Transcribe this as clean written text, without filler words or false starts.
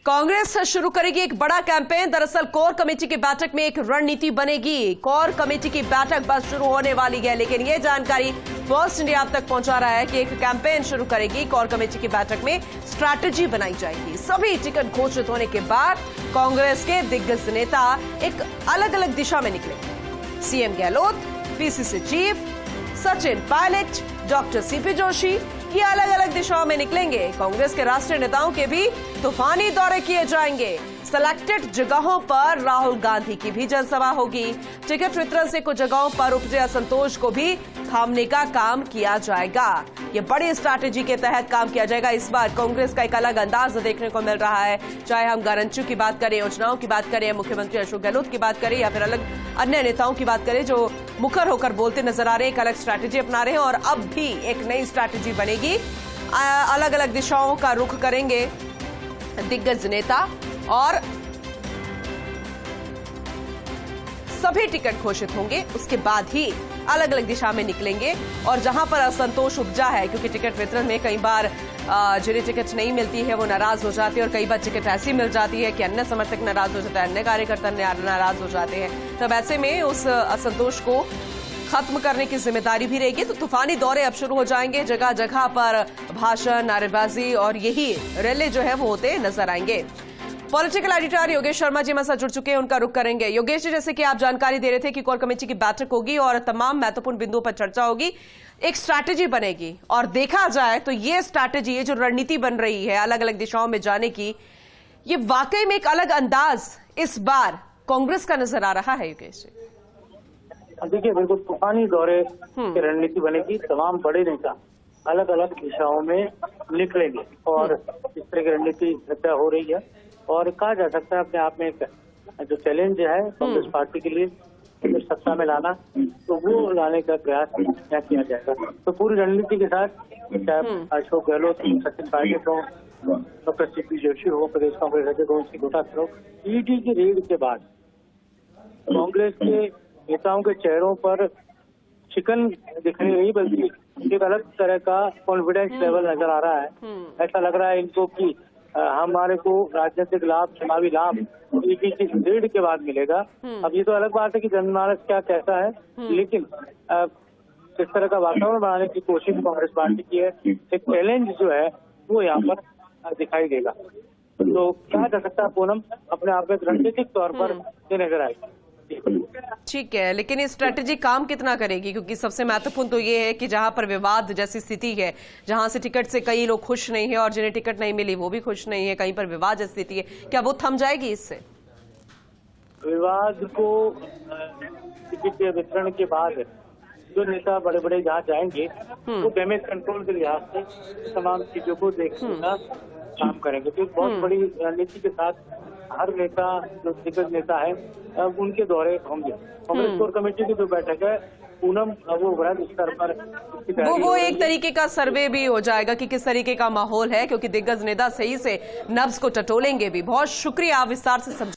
कांग्रेस शुरू करेगी एक बड़ा कैंपेन। दरअसल कोर कमेटी की बैठक में एक रणनीति बनेगी। कोर कमेटी की बैठक बस शुरू होने वाली है, लेकिन यह जानकारी फर्स्ट इंडिया आप तक पहुंचा रहा है कि एक कैंपेन शुरू करेगी। कोर कमेटी की बैठक में स्ट्रैटेजी बनाई जाएगी। सभी टिकट घोषित होने के बाद कांग्रेस के दिग्गज नेता एक अलग अलग दिशा में निकले। CM Gehlot, PCC chief Sachin Pilot, doctor CP Joshi, ये अलग अलग दिशाओं में निकलेंगे। कांग्रेस के राष्ट्रीय नेताओं के भी तूफानी दौरे किए जाएंगे। सेलेक्टेड जगहों पर राहुल गांधी की भी जनसभा होगी। टिकट वितरण से कुछ जगहों पर उपजे असंतोष को भी थामने का काम किया जाएगा। ये बड़ी स्ट्रैटेजी के तहत काम किया जाएगा। इस बार कांग्रेस का एक अलग अंदाज देखने को मिल रहा है। चाहे हम गारंटी की बात करें, योजनाओं की बात करें, मुख्यमंत्री अशोक गहलोत की बात करें या फिर अलग अन्य नेताओं की बात करें जो मुखर होकर बोलते नजर आ रहे हैं, एक अलग स्ट्रैटेजी अपना रहे हैं और अब भी एक नई स्ट्रैटेजी बनेगी। अलग अलग दिशाओं का रुख करेंगे दिग्गज नेता और सभी टिकट घोषित होंगे। उसके बाद ही अलग अलग दिशा में निकलेंगे और जहां पर असंतोष उपजा है, क्योंकि टिकट वितरण में कई बार जिन्हें टिकट नहीं मिलती है वो नाराज हो जाते हैं और कई बार टिकट ऐसी मिल जाती है कि अन्य समर्थक नाराज हो जाते हैं, अन्य कार्यकर्ता नाराज हो जाते हैं। तब ऐसे में उस असंतोष को खत्म करने की जिम्मेदारी भी रहेगी। तो तूफानी दौरे अब शुरू हो जाएंगे। जगह जगह पर भाषण, नारेबाजी और यही रैली जो है वो होते नजर आएंगे। पॉलिटिकल एडिटर योगेश शर्मा जी हमारे साथ जुड़ चुके हैं, उनका रुख करेंगे। योगेश जी, जैसे कि आप जानकारी दे रहे थे कि कोर कमेटी की बैठक होगी और तमाम महत्वपूर्ण बिंदुओं पर चर्चा होगी, एक स्ट्रैटेजी बनेगी और देखा जाए तो ये स्ट्रैटेजी, ये जो रणनीति बन रही है अलग अलग दिशाओं में जाने की, ये वाकई में एक अलग अंदाज इस बार कांग्रेस का नजर आ रहा है। योगेश जी, देखिए, बिल्कुल तूफानी दौरे की रणनीति बनेगी। तमाम बड़े नेता अलग अलग दिशाओं में निकलेंगे और इस तरह की रणनीति चर्चा हो रही है और कहा जा सकता है अपने आप में एक जो चैलेंज है कांग्रेस पार्टी के लिए सत्ता में लाना, तो वो लाने का प्रयास क्या किया जाएगा। तो पूरी रणनीति के साथ चाहे अशोक गहलोत, सचिन पायलट हो, डॉक्टर सीपी जोशी हो, प्रदेश कांग्रेस अध्यक्ष हो, घोटाला हो, ईडी की रेड के बाद कांग्रेस के नेताओं के चेहरों पर चिकन दिखने नहीं, बल्कि एक अलग तरह का कॉन्फिडेंस लेवल नजर आ रहा है। ऐसा लग रहा है इनको कि हमारे को राजनीतिक लाभ, चुनावी लाभ ईडी की रेड के बाद मिलेगा। अब ये तो अलग बात है कि जनमानस क्या कहता है, लेकिन इस तरह का वातावरण बनाने की कोशिश कांग्रेस पार्टी की है। एक चैलेंज जो है वो यहाँ पर दिखाई देगा। तो कहा जा सकता है पूनम अपने आप में रणनीतिक तौर पर ये नजर आएगी। ठीक है, लेकिन ये स्ट्रैटेजी काम कितना करेगी? क्योंकि सबसे महत्वपूर्ण तो ये है कि जहां पर विवाद जैसी स्थिति है, जहां से टिकट से कई लोग खुश नहीं है और जिन्हें टिकट नहीं मिली वो भी खुश नहीं है, कहीं पर विवाद जैसी स्थिति है, क्या वो थम जाएगी इससे? विवाद को टिकट के वितरण के बाद जो नेता बड़े बड़े जहाँ जाएंगे वो डैमेज कंट्रोल के लिहाज से तमाम चीजों को देखने का काम करेंगे। तो बहुत बड़ी रणनीति के साथ हर नेता, जो दिग्गज नेता है, उनके दौरे होंगे। कांग्रेस कोर कमेटी की जो बैठक है पूनम, वो वृहद स्तर पर वो एक तरीके का सर्वे भी हो जाएगा कि किस तरीके का माहौल है, क्योंकि दिग्गज नेता सही से नब्ज को टटोलेंगे भी। बहुत शुक्रिया, आप विस्तार से समझ